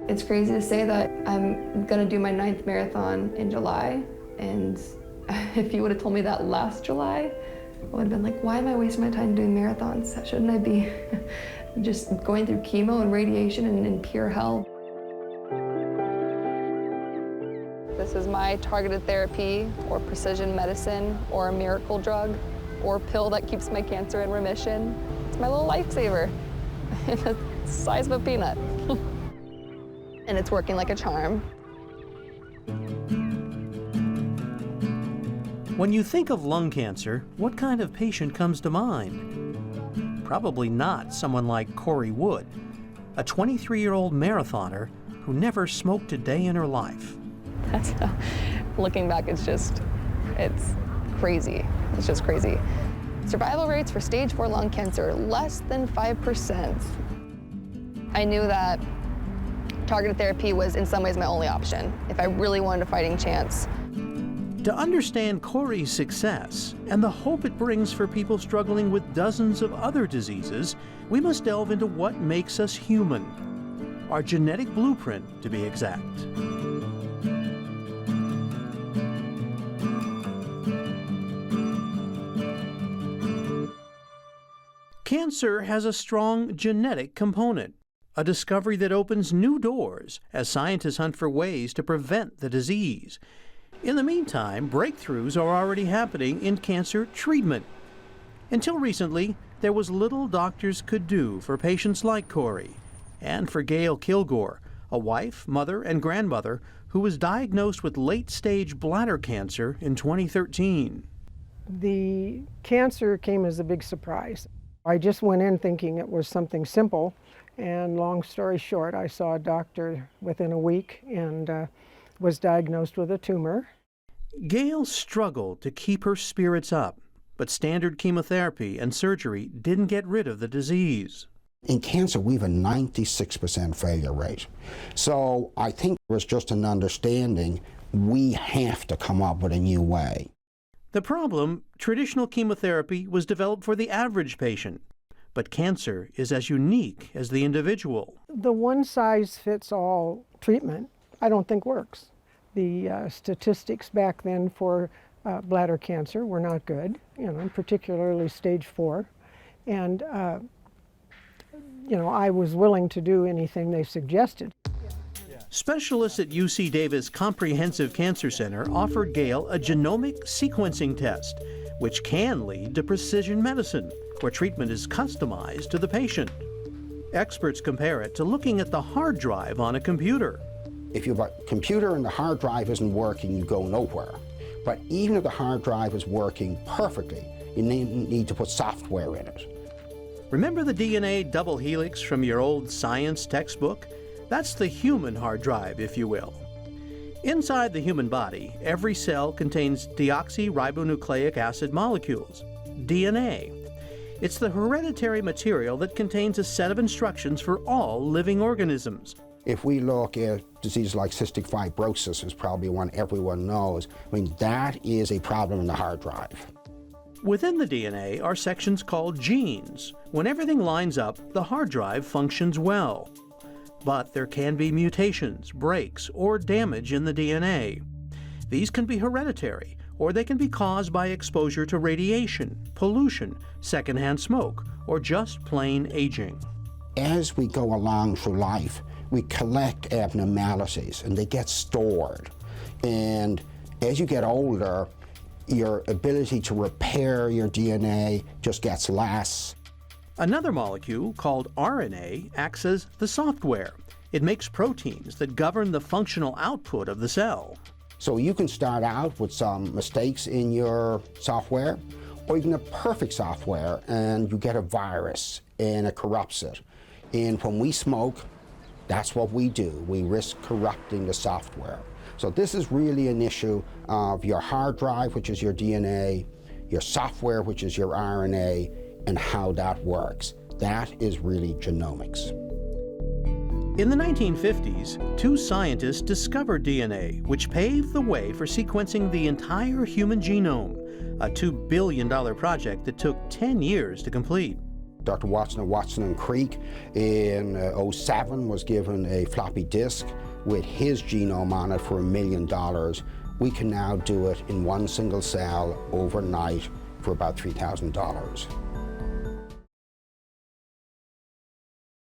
It's crazy to say that I'm gonna do my 9th marathon in July, and if you would have told me that last July, I would have been like, why am I wasting my time doing marathons? Shouldn't I be just going through chemo and radiation and in pure hell? This is my targeted therapy, or precision medicine, or a miracle drug, or pill that keeps my cancer in remission. It's my little lifesaver. It's the size of a peanut. And it's working like a charm. When you think of lung cancer, what kind of patient comes to mind? Probably not someone like Corey Wood, a 23-year-old marathoner who never smoked a day in her life. Looking back, it's crazy. It's just crazy. Survival rates for stage 4 lung cancer, less than 5%. I knew that targeted therapy was in some ways my only option if I really wanted a fighting chance. To understand Corey's success and the hope it brings for people struggling with dozens of other diseases, we must delve into what makes us human. Our genetic blueprint, to be exact. Cancer has a strong genetic component, a discovery that opens new doors as scientists hunt for ways to prevent the disease. In the meantime, breakthroughs are already happening in cancer treatment. Until recently, there was little doctors could do for patients like Corey, and for Gail Kilgore, a wife, mother, and grandmother who was diagnosed with late-stage bladder cancer in 2013. The cancer came as a big surprise. I just went in thinking it was something simple, and long story short, I saw a doctor within a week and was diagnosed with a tumor. Gail struggled to keep her spirits up, but standard chemotherapy and surgery didn't get rid of the disease. In cancer, we have a 96% failure rate. So I think it was just an understanding we have to come up with a new way. The problem, traditional chemotherapy was developed for the average patient, but cancer is as unique as the individual. The one-size-fits-all treatment, I don't think works. The statistics back then for bladder cancer were not good, particularly stage 4. And, I was willing to do anything they suggested. Specialists at UC Davis Comprehensive Cancer Center offered Gail a genomic sequencing test, which can lead to precision medicine, where treatment is customized to the patient. Experts compare it to looking at the hard drive on a computer. If you have a computer and the hard drive isn't working, you go nowhere. But even if the hard drive is working perfectly, you need to put software in it. Remember the DNA double helix from your old science textbook? That's the human hard drive, if you will. Inside the human body, every cell contains deoxyribonucleic acid molecules, DNA. It's the hereditary material that contains a set of instructions for all living organisms. If we look at diseases like cystic fibrosis, is probably one everyone knows, that is a problem in the hard drive. Within the DNA are sections called genes. When everything lines up, the hard drive functions well. But there can be mutations, breaks, or damage in the DNA. These can be hereditary, or they can be caused by exposure to radiation, pollution, secondhand smoke, or just plain aging. As we go along through life, we collect abnormalities and they get stored. And as you get older, your ability to repair your DNA just gets less. Another molecule, called RNA, acts as the software. It makes proteins that govern the functional output of the cell. So you can start out with some mistakes in your software, or you can have perfect software and you get a virus and it corrupts it. And when we smoke, that's what we do. We risk corrupting the software. So this is really an issue of your hard drive, which is your DNA, your software, which is your RNA, and how that works. That is really genomics. In the 1950s, two scientists discovered DNA, which paved the way for sequencing the entire human genome, a $2 billion project that took 10 years to complete. Dr. Watson of Watson and Crick in '07 was given a floppy disk with his genome on it for $1 million. We can now do it in one single cell overnight for about $3,000.